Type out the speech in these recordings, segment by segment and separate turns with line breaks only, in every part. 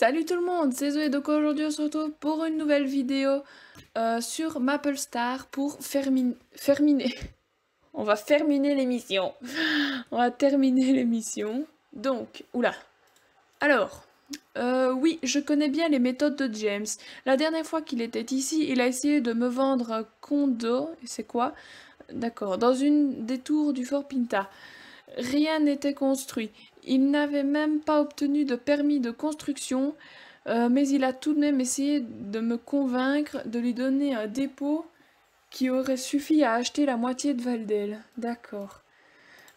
Salut tout le monde, c'est Zoé, donc aujourd'hui on se retrouve pour une nouvelle vidéo sur Maple Star pour ferminer. On va terminer l'émission. On va terminer l'émission. Donc, oula. Alors, oui, je connais bien les méthodes de James. La dernière fois qu'il était ici, il a essayé de me vendre un condo. C'est quoi? D'accord, dans une des tours du Fort Pinta. Rien n'était construit. Il n'avait même pas obtenu de permis de construction, mais il a tout de même essayé de me convaincre de lui donner un dépôt qui aurait suffi à acheter la moitié de Valdel. D'accord.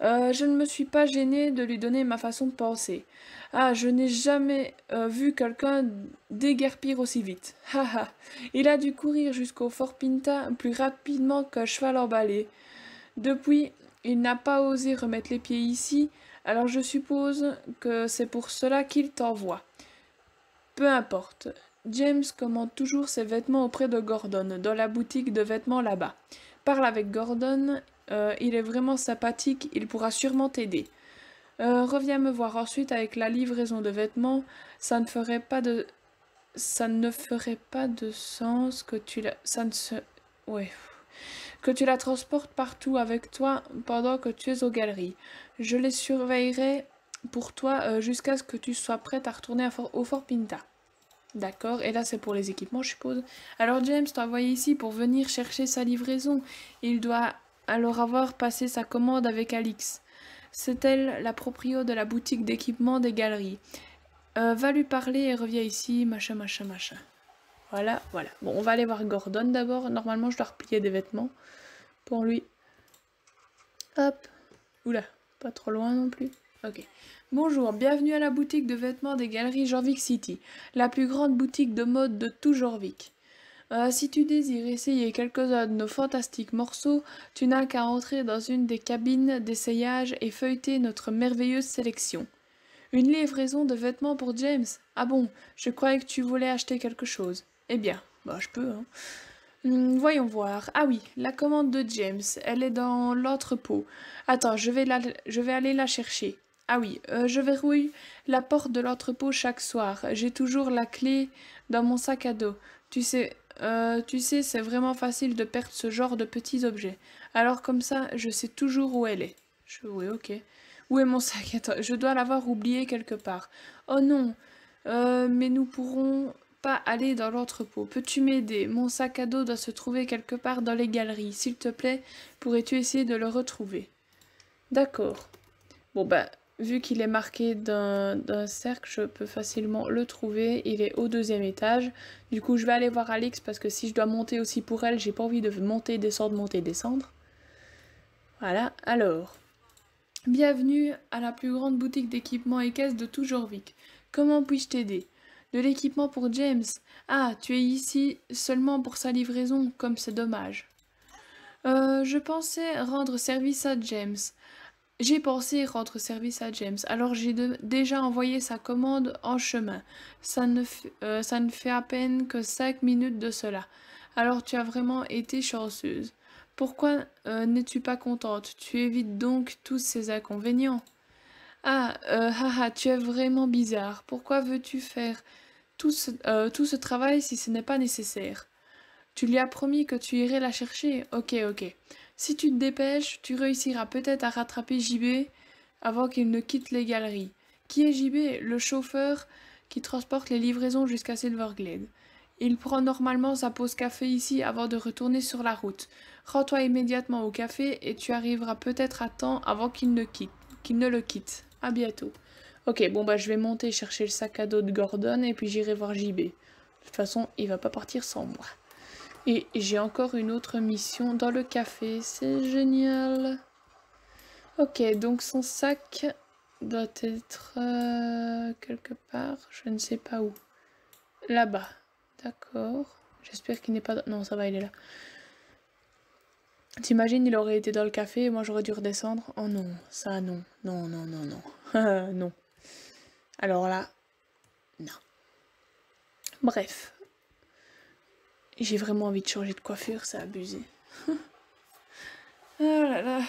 Je ne me suis pas gênée de lui donner ma façon de penser. Ah, je n'ai jamais vu quelqu'un déguerpir aussi vite. Haha. Il a dû courir jusqu'au Fort Pinta plus rapidement qu'un cheval emballé. Depuis, il n'a pas osé remettre les pieds ici, alors je suppose que c'est pour cela qu'il t'envoie. Peu importe. James commande toujours ses vêtements auprès de Gordon, dans la boutique de vêtements là-bas. Parle avec Gordon, il est vraiment sympathique, il pourra sûrement t'aider. Reviens me voir ensuite avec la livraison de vêtements, ça ne ferait pas de... Ça ne ferait pas de sens que tu la... Ça ne se... Ouais. Que tu la transportes partout avec toi pendant que tu es aux galeries. Je les surveillerai pour toi jusqu'à ce que tu sois prête à retourner au Fort Pinta. D'accord, et là c'est pour les équipements, je suppose. Alors James t'a envoyé ici pour venir chercher sa livraison. Il doit alors avoir passé sa commande avec Alix. C'est elle, la proprio de la boutique d'équipement des galeries. Va lui parler et reviens ici, machin, machin, machin. Voilà, voilà. Bon, on va aller voir Gordon d'abord. Normalement, je dois replier des vêtements pour lui. Hop. Oula, pas trop loin non plus. Ok. Bonjour, bienvenue à la boutique de vêtements des galeries Jorvik City, la plus grande boutique de mode de tout Jorvik. Si tu désires essayer quelques-uns de nos fantastiques morceaux, tu n'as qu'à entrer dans une des cabines d'essayage et feuilleter notre merveilleuse sélection. Une livraison de vêtements pour James? Ah bon, je croyais que tu voulais acheter quelque chose. Eh bien, bah je peux, hein. Voyons voir. Ah oui, la commande de James, elle est dans l'entrepôt. Attends, je vais aller la chercher. Ah oui, je verrouille la porte de l'entrepôt chaque soir. J'ai toujours la clé dans mon sac à dos. Tu sais, c'est vraiment facile de perdre ce genre de petits objets. Alors comme ça, je sais toujours où elle est. Oui, ok. Où est mon sac? Attends, je dois l'avoir oublié quelque part. Oh non, mais nous pourrons pas aller dans l'entrepôt. Peux-tu m'aider? Mon sac à dos doit se trouver quelque part dans les galeries. S'il te plaît, pourrais-tu essayer de le retrouver? D'accord. Bon bah, vu qu'il est marqué d'un cercle, je peux facilement le trouver. Il est au deuxième étage. Du coup, je vais aller voir Alix parce que si je dois monter aussi pour elle, j'ai pas envie de monter, descendre, monter, descendre. Voilà, alors. Bienvenue à la plus grande boutique d'équipements et caisses de tout Jorvik. Comment puis-je t'aider? De l'équipement pour James? Ah, tu es ici seulement pour sa livraison, comme c'est dommage. Je pensais rendre service à James. J'ai pensé rendre service à James, alors j'ai déjà envoyé sa commande en chemin. Ça ne fait à peine que 5 minutes de cela. Alors tu as vraiment été chanceuse. Pourquoi n'es-tu pas contente? Tu évites donc tous ces inconvénients. Ah, haha, tu es vraiment bizarre. Pourquoi veux-tu faire tout ce travail si ce n'est pas nécessaire? Tu lui as promis que tu irais la chercher. Ok, ok. Si tu te dépêches, tu réussiras peut-être à rattraper JB avant qu'il ne quitte les galeries. Qui est JB? Le chauffeur qui transporte les livraisons jusqu'à Silverglade. Il prend normalement sa pause café ici avant de retourner sur la route. Rends-toi immédiatement au café et tu arriveras peut-être à temps avant qu'il ne le quitte. À bientôt. Ok, bon bah je vais monter chercher le sac à dos de Gordon et puis j'irai voir JB. De toute façon, il va pas partir sans moi. Et j'ai encore une autre mission dans le café, c'est génial. Ok, donc son sac doit être quelque part, je ne sais pas où. Là-bas, d'accord. J'espère qu'il n'est pas... Non, ça va, il est là. T'imagines, il aurait été dans le café et moi j'aurais dû redescendre? Oh non, ça non, non, non, non, non. Non. Alors là, non. Bref. J'ai vraiment envie de changer de coiffure, c'est abusé. Oh là là.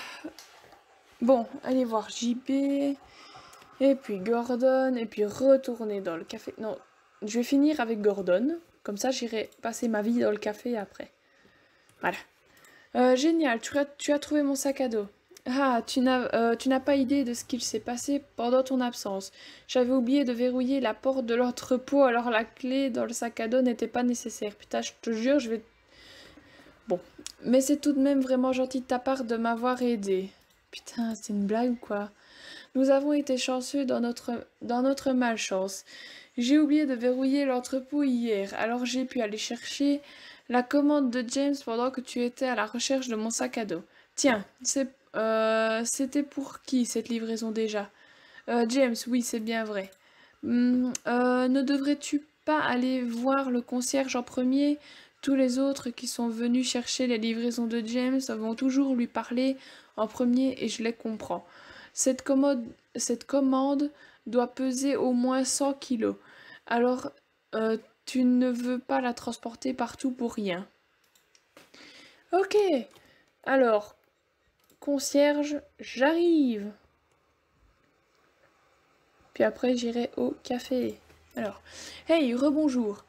Bon, allez voir JB, et puis Gordon, et puis retourner dans le café. Non, je vais finir avec Gordon. Comme ça, j'irai passer ma vie dans le café après. Voilà. Génial, tu as trouvé mon sac à dos. Ah, tu n'as pas idée de ce qu'il s'est passé pendant ton absence. J'avais oublié de verrouiller la porte de l'entrepôt, alors la clé dans le sac à dos n'était pas nécessaire. Putain, je te jure, je vais... Bon, mais c'est tout de même vraiment gentil de ta part de m'avoir aidé. Putain, c'est une blague ou quoi? Nous avons été chanceux dans notre malchance. J'ai oublié de verrouiller l'entrepôt hier, alors j'ai pu aller chercher la commande de James pendant que tu étais à la recherche de mon sac à dos. Tiens, c'était pour qui cette livraison déjà? James, oui, c'est bien vrai. Ne devrais-tu pas aller voir le concierge en premier? Tous les autres qui sont venus chercher les livraisons de James vont toujours lui parler en premier et je les comprends. Cette commande doit peser au moins 100 kilos. Alors, tu ne veux pas la transporter partout pour rien. Ok, alors, concierge, j'arrive. Puis après, j'irai au café. Alors, hey, rebonjour.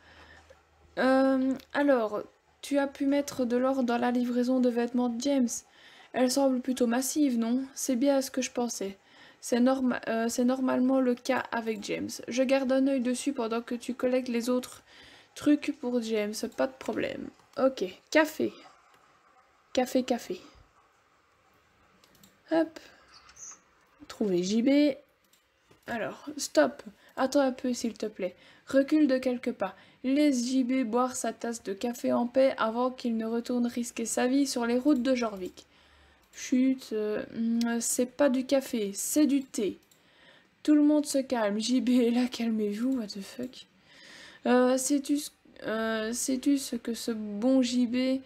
Alors, tu as pu mettre de l'ordre dans la livraison de vêtements de James. Elle semble plutôt massive, non? C'est bien ce que je pensais. C'est normalement le cas avec James. Je garde un œil dessus pendant que tu collectes les autres trucs pour James. Pas de problème. Ok, café. Café, café. Hop. Trouver JB. Alors, stop. Attends un peu, s'il te plaît. Recule de quelques pas. Laisse JB boire sa tasse de café en paix avant qu'il ne retourne risquer sa vie sur les routes de Jorvik. Chut, c'est pas du café, c'est du thé. Tout le monde se calme. JB est là, calmez-vous, what the fuck. Sais-tu ce que ce bon JB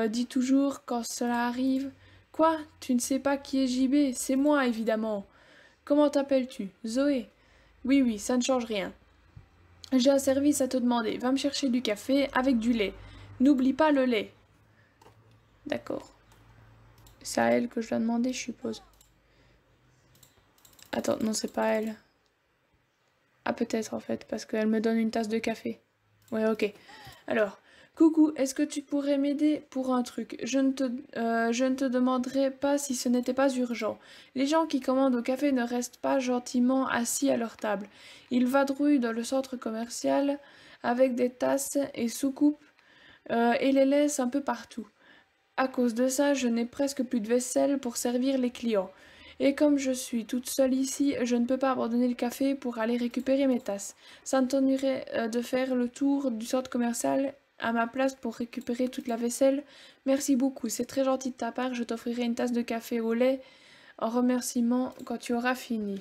dit toujours quand cela arrive? Quoi? Tu ne sais pas qui est JB? C'est moi, évidemment. Comment t'appelles-tu? Zoé. Oui, oui, ça ne change rien. J'ai un service à te demander. Va me chercher du café avec du lait. N'oublie pas le lait. D'accord. C'est à elle que je dois demander, je suppose. Attends, non, c'est pas elle. Ah, peut-être en fait, parce qu'elle me donne une tasse de café. Ouais, ok. Alors, coucou, est-ce que tu pourrais m'aider pour un truc? Je ne te demanderai pas si ce n'était pas urgent. Les gens qui commandent au café ne restent pas gentiment assis à leur table. Ils vadrouillent dans le centre commercial avec des tasses et soucoupes et les laissent un peu partout. À cause de ça, je n'ai presque plus de vaisselle pour servir les clients. Et comme je suis toute seule ici, je ne peux pas abandonner le café pour aller récupérer mes tasses. Ça me t'ennuierait de faire le tour du centre commercial à ma place pour récupérer toute la vaisselle? Merci beaucoup, c'est très gentil de ta part, je t'offrirai une tasse de café au lait en remerciement quand tu auras fini.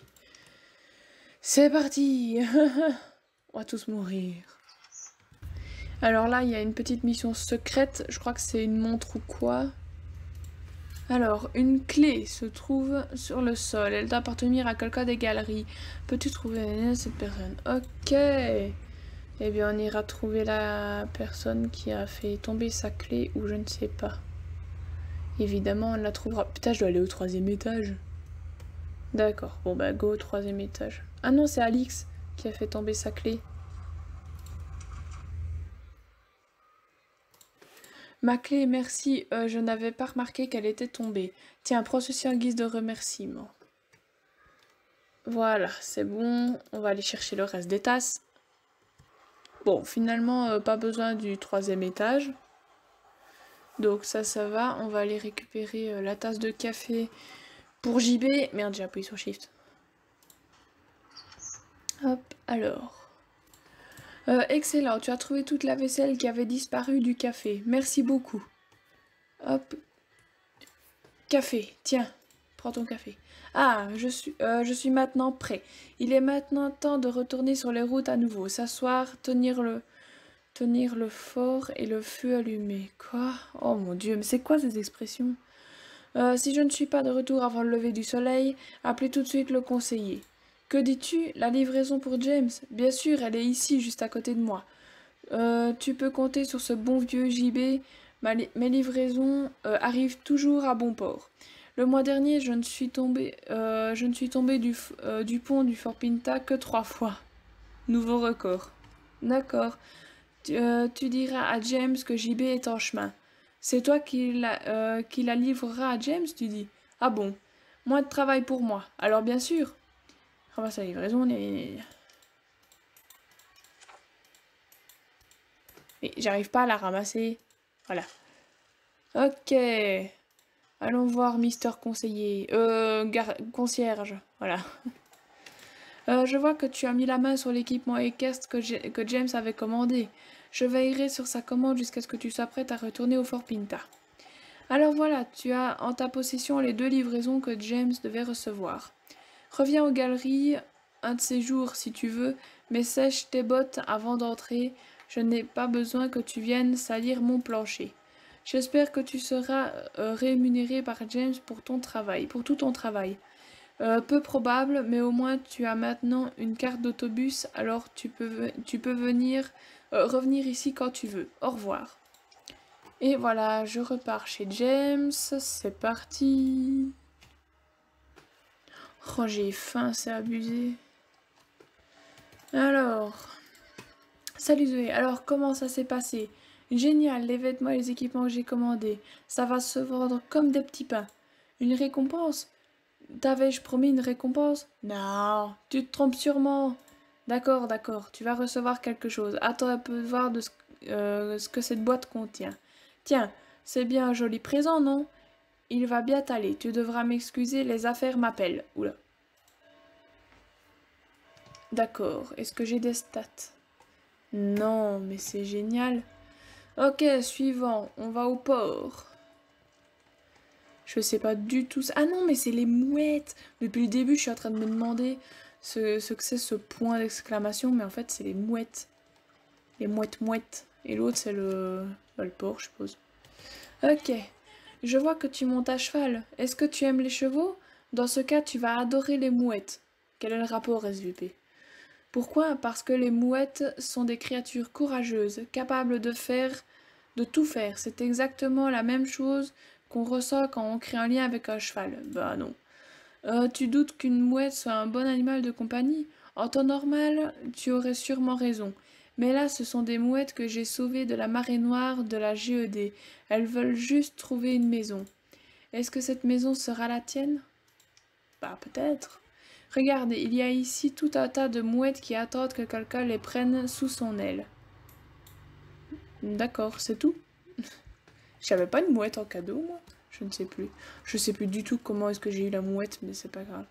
C'est parti. On va tous mourir. Alors là, il y a une petite mission secrète, je crois que c'est une montre ou quoi. Alors, une clé se trouve sur le sol. Elle doit appartenir à quelqu'un des galeries. Peux-tu trouver cette personne? Ok. Eh bien, on ira trouver la personne qui a fait tomber sa clé ou je ne sais pas. Évidemment, on la trouvera. Putain, je dois aller au 3e étage. D'accord. Bon, bah, go au 3e étage. Ah non, c'est Alix qui a fait tomber sa clé. Ma clé, merci, je n'avais pas remarqué qu'elle était tombée. Tiens, prends ceci en guise de remerciement. Voilà, c'est bon, on va aller chercher le reste des tasses. Bon, finalement, pas besoin du 3e étage. Donc ça va, on va aller récupérer la tasse de café pour JB. Merde, j'ai appuyé sur Shift. Hop, alors... excellent, tu as trouvé toute la vaisselle qui avait disparu du café. Merci beaucoup. Hop. Café, tiens, prends ton café. Ah, je suis maintenant prêt. Il est maintenant temps de retourner sur les routes à nouveau. S'asseoir, tenir le fort et le feu allumé. Quoi? Oh mon Dieu, mais c'est quoi ces expressions? Si je ne suis pas de retour avant le lever du soleil, appelez tout de suite le conseiller. Que dis-tu? La livraison pour James? Bien sûr, elle est ici, juste à côté de moi. Tu peux compter sur ce bon vieux JB. Mes livraisons arrivent toujours à bon port. Le mois dernier, je ne suis tombée du pont du Fort Pinta que 3 fois. Nouveau record. D'accord. Tu diras à James que JB est en chemin. C'est toi qui la livrera à James, tu dis. Ah bon, moins de travail pour moi. Alors bien sûr. Ramasse la livraison. Mais j'arrive pas à la ramasser. Voilà. Ok. Allons voir Mister Conseiller. Concierge. Voilà. Je vois que tu as mis la main sur l'équipement équestre que James avait commandé. Je veillerai sur sa commande jusqu'à ce que tu sois prête à retourner au Fort Pinta. Alors voilà, tu as en ta possession les 2 livraisons que James devait recevoir. Reviens aux galeries un de ces jours si tu veux, mais sèche tes bottes avant d'entrer. Je n'ai pas besoin que tu viennes salir mon plancher. J'espère que tu seras rémunéré par James pour ton travail, pour tout ton travail. Peu probable, mais au moins tu as maintenant une carte d'autobus, alors tu peux revenir ici quand tu veux. Au revoir. Et voilà, je repars chez James, c'est parti. Oh, j'ai faim, c'est abusé. Alors, salut Zoé, alors comment ça s'est passé? Génial, les vêtements et les équipements que j'ai commandés, ça va se vendre comme des petits pains. Une récompense? T'avais-je promis une récompense? Non, tu te trompes sûrement. D'accord, d'accord, tu vas recevoir quelque chose. Attends un peu de voir ce que cette boîte contient. Tiens, c'est bien un joli présent, non? Il va bien t'aller, tu devras m'excuser, les affaires m'appellent. Oula. D'accord, est-ce que j'ai des stats? Non, mais c'est génial. Ok, suivant, on va au port. Je sais pas du tout ça. Ah non, mais c'est les mouettes. Depuis le début, je suis en train de me demander ce que c'est ce point d'exclamation, mais en fait, c'est les mouettes. Les mouettes. Et l'autre, c'est le porc, je suppose. Ok. Je vois que tu montes à cheval. Est-ce que tu aimes les chevaux? Dans ce cas, tu vas adorer les mouettes. Quel est le rapport, SVP? Pourquoi? Parce que les mouettes sont des créatures courageuses, capables de tout faire. C'est exactement la même chose qu'on ressent quand on crée un lien avec un cheval. Bah non. Tu doutes qu'une mouette soit un bon animal de compagnie? En temps normal, tu aurais sûrement raison. Mais là, ce sont des mouettes que j'ai sauvées de la marée noire de la GED. Elles veulent juste trouver une maison. Est-ce que cette maison sera la tienne? Bah peut-être. Regarde, il y a ici tout un tas de mouettes qui attendent que quelqu'un les prenne sous son aile. D'accord, c'est tout. J'avais pas une mouette en cadeau, moi. Je ne sais plus. Je sais plus du tout comment est-ce que j'ai eu la mouette, mais c'est pas grave.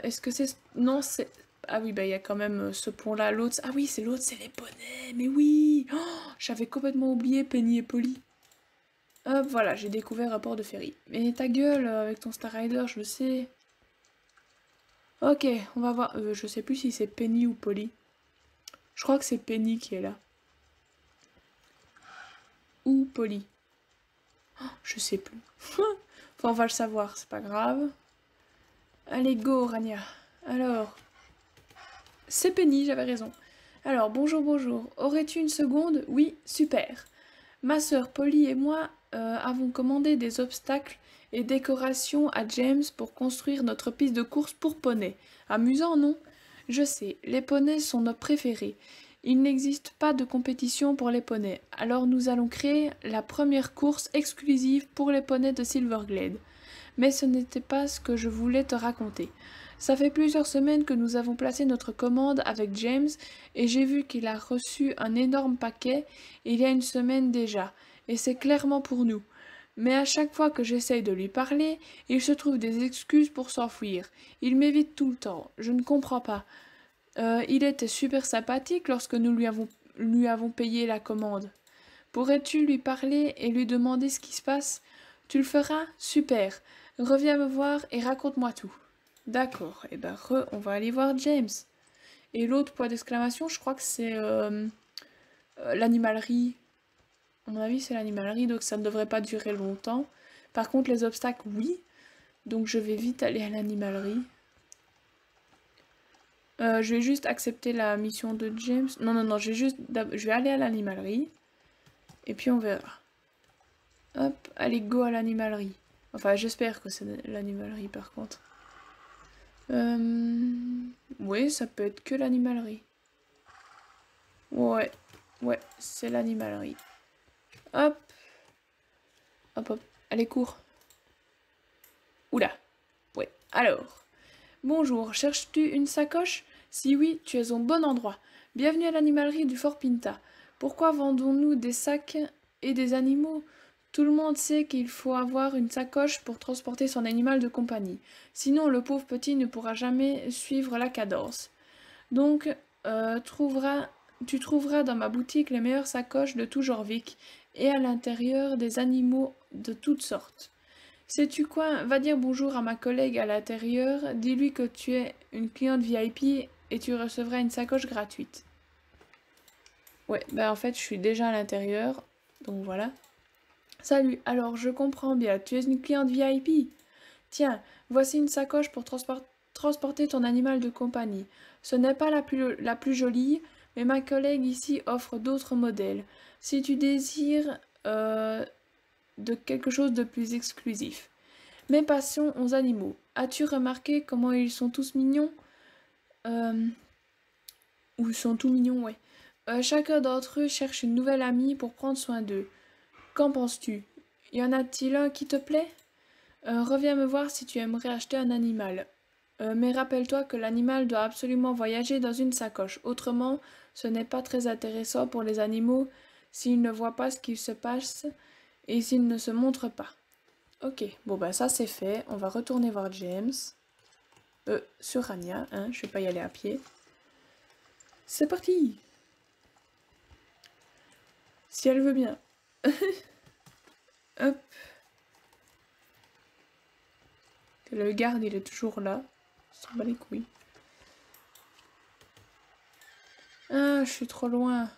Est-ce que c'est... Non, c'est... Ah oui, bah il y a quand même ce pont-là. L'autre... Ah oui, c'est l'autre, c'est les poneys. Mais oui, oh, j'avais complètement oublié Penny et Polly. Hop, voilà, j'ai découvert un port de ferry. Mais ta gueule, avec ton Star Rider, je le sais. Ok, on va voir. Je sais plus si c'est Penny ou Polly. Je crois que c'est Penny qui est là. Ou Polly. Je sais plus. Enfin, on va le savoir, c'est pas grave. Allez, go, Rania. Alors, c'est Penny, j'avais raison. Alors, bonjour, bonjour. Aurais-tu une seconde? Oui, super. Ma sœur Polly et moi avons commandé des obstacles et décorations à James pour construire notre piste de course pour poneys. Amusant, non? Je sais, les poneys sont nos préférés. Il n'existe pas de compétition pour les poneys, alors nous allons créer la première course exclusive pour les poneys de Silverglade. Mais ce n'était pas ce que je voulais te raconter. Ça fait plusieurs semaines que nous avons placé notre commande avec James et j'ai vu qu'il a reçu un énorme paquet il y a une semaine déjà, et c'est clairement pour nous. Mais à chaque fois que j'essaye de lui parler, il se trouve des excuses pour s'enfuir. Il m'évite tout le temps. Je ne comprends pas. Il était super sympathique lorsque nous lui avons payé la commande. Pourrais-tu lui parler et lui demander ce qui se passe? Tu le feras? Super. Reviens me voir et raconte-moi tout. D'accord. Et ben, on va aller voir James. Et l'autre point d'exclamation, je crois que c'est l'animalerie. À mon avis, c'est l'animalerie, donc ça ne devrait pas durer longtemps. Par contre, les obstacles, oui. Donc je vais vite aller à l'animalerie. Je vais juste accepter la mission de James. Non, non, non, je vais aller à l'animalerie. Et puis on verra. Hop, allez, go à l'animalerie. Enfin, j'espère que c'est l'animalerie par contre. Oui, ça peut être que l'animalerie. Ouais, ouais, c'est l'animalerie. Hop, hop, hop. Allez, cours. Oula. Ouais, alors. Bonjour, cherches-tu une sacoche? Si oui, tu es au bon endroit. Bienvenue à l'animalerie du Fort Pinta. Pourquoi vendons-nous des sacs et des animaux? Tout le monde sait qu'il faut avoir une sacoche pour transporter son animal de compagnie. Sinon, le pauvre petit ne pourra jamais suivre la cadence. Donc, tu trouveras dans ma boutique les meilleures sacoches de tout genre Vic et à l'intérieur des animaux de toutes sortes. Sais-tu quoi? Va dire bonjour à ma collègue à l'intérieur, dis-lui que tu es une cliente VIP et tu recevras une sacoche gratuite. Ouais, bah en fait, je suis déjà à l'intérieur, donc voilà. Salut, alors je comprends bien, tu es une cliente VIP. Tiens, voici une sacoche pour transporter ton animal de compagnie. Ce n'est pas la plus jolie, mais ma collègue ici offre d'autres modèles. Si tu désires de quelque chose de plus exclusif. Mais passons aux animaux. As-tu remarqué comment ils sont tous mignons? Euh, Ou ils sont tous mignons, ouais. Chacun d'entre eux cherche une nouvelle amie pour prendre soin d'eux. Qu'en penses-tu? Y en a-t-il un qui te plaît? Reviens me voir si tu aimerais acheter un animal. Mais rappelle-toi que l'animal doit absolument voyager dans une sacoche. Autrement, ce n'est pas très intéressant pour les animaux s'ils ne voient pas ce qui se passe et s'ils ne se montrent pas. Ok, bon bah ça c'est fait. On va retourner voir James. Sur Rania, hein, je vais pas y aller à pied. C'est parti! Si elle veut bien. Hop. Le garde, il est toujours là. Il s'en bat les couilles. Ah, je suis trop loin.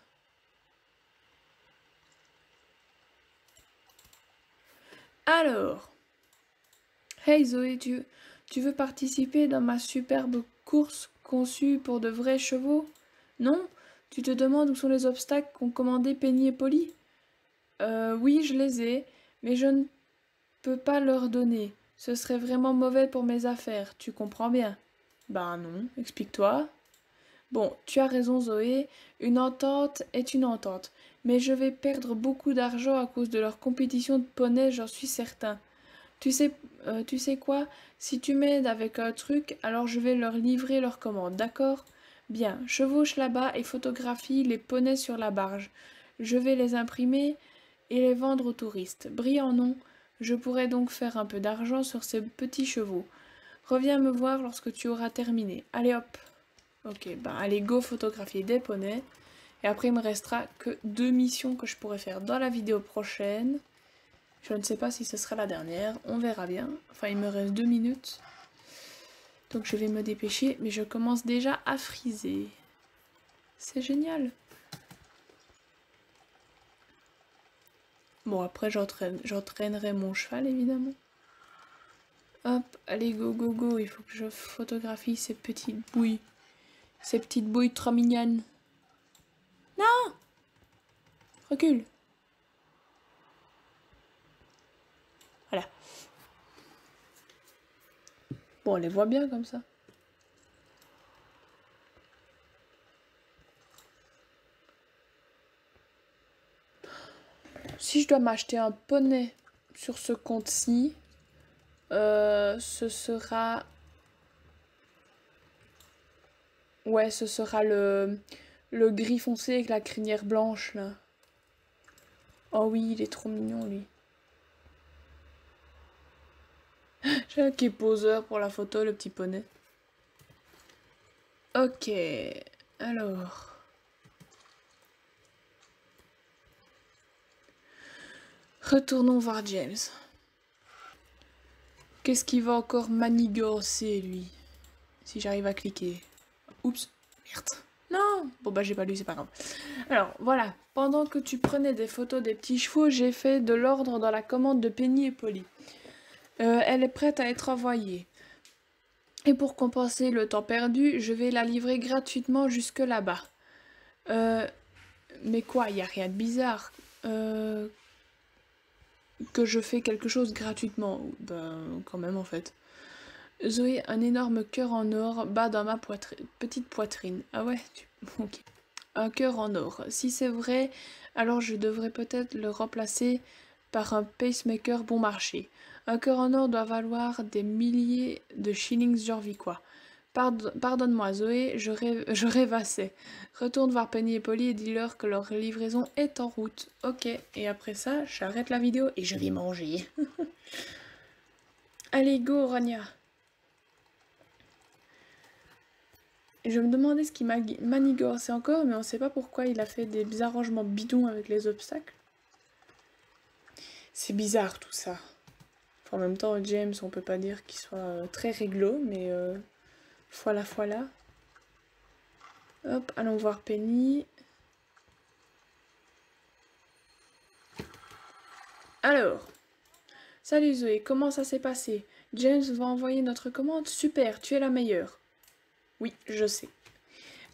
Alors. Hey Zoé, tu veux participer dans ma superbe course conçue pour de vrais chevaux? Non? Tu te demandes où sont les obstacles qu'ont commandé Penny et Polly? Oui, je les ai, mais je ne peux pas leur donner. Ce serait vraiment mauvais pour mes affaires, tu comprends bien? Ben non, explique-toi. Bon, tu as raison Zoé, une entente est une entente, mais je vais perdre beaucoup d'argent à cause de leur compétition de poney, j'en suis certain. Tu sais quoi? Si tu m'aides avec un truc, alors je vais leur livrer leur commande, d'accord? Bien, chevauche là-bas et photographie les poneys sur la barge. Je vais les imprimer et les vendre aux touristes. Brillant nom, je pourrai donc faire un peu d'argent sur ces petits chevaux. Reviens me voir lorsque tu auras terminé. Allez hop. Ok, ben allez go photographier des poneys. Et après il me restera que 2 missions que je pourrais faire dans la vidéo prochaine. Je ne sais pas si ce sera la dernière, on verra bien. Enfin, il me reste 2 minutes. Donc je vais me dépêcher, mais je commence déjà à friser. C'est génial. Bon, après j'entraînerai mon cheval, évidemment. Hop, allez, go, go, go. Il faut que je photographie ces petites bouilles. Ces petites bouilles trop mignonnes. Non! Recule. Voilà. Bon, on les voit bien comme ça. Si je dois m'acheter un poney sur ce compte-ci, ce sera... Ouais, ce sera le gris foncé avec la crinière blanche, là. Oh oui, il est trop mignon, lui. J'ai qui est poseur pour la photo, le petit poney. Ok, alors... Retournons voir James. Qu'est-ce qu'il va encore manigancer, lui? Si j'arrive à cliquer. Oups, merde. Non! Bon bah j'ai pas lu, c'est pas grave. Alors voilà, pendant que tu prenais des photos des petits chevaux, j'ai fait de l'ordre dans la commande de Penny et Polly. Elle est prête à être envoyée. Et pour compenser le temps perdu, je vais la livrer gratuitement jusque là-bas. Mais quoi, y a rien de bizarre. Que je fais quelque chose gratuitement. Ben, quand même en fait. Zoé, un énorme cœur en or bat dans ma petite poitrine. Ah ouais, ok. un cœur en or. Si c'est vrai, alors je devrais peut-être le remplacer par un pacemaker bon marché. Un cœur en or doit valoir des milliers de shillings jorviquois. Pardonne-moi Zoé, je rêvassais. Retourne voir Penny et Polly et dis-leur que leur livraison est en route. Ok, et après ça, j'arrête la vidéo et je vais manger. Allez, go Rania. Je me demandais ce qui manigançait encore, mais on sait pas pourquoi il a fait des arrangements bidons avec les obstacles. C'est bizarre tout ça. Enfin, en même temps, James, on peut pas dire qu'il soit très réglo, mais voilà. Hop, allons voir Penny. Alors, salut Zoé, comment ça s'est passé? James va envoyer notre commande? Super, tu es la meilleure. Oui, je sais.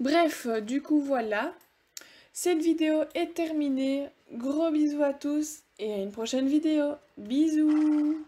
Bref, du coup, voilà. Cette vidéo est terminée. Gros bisous à tous et à une prochaine vidéo. Bisous!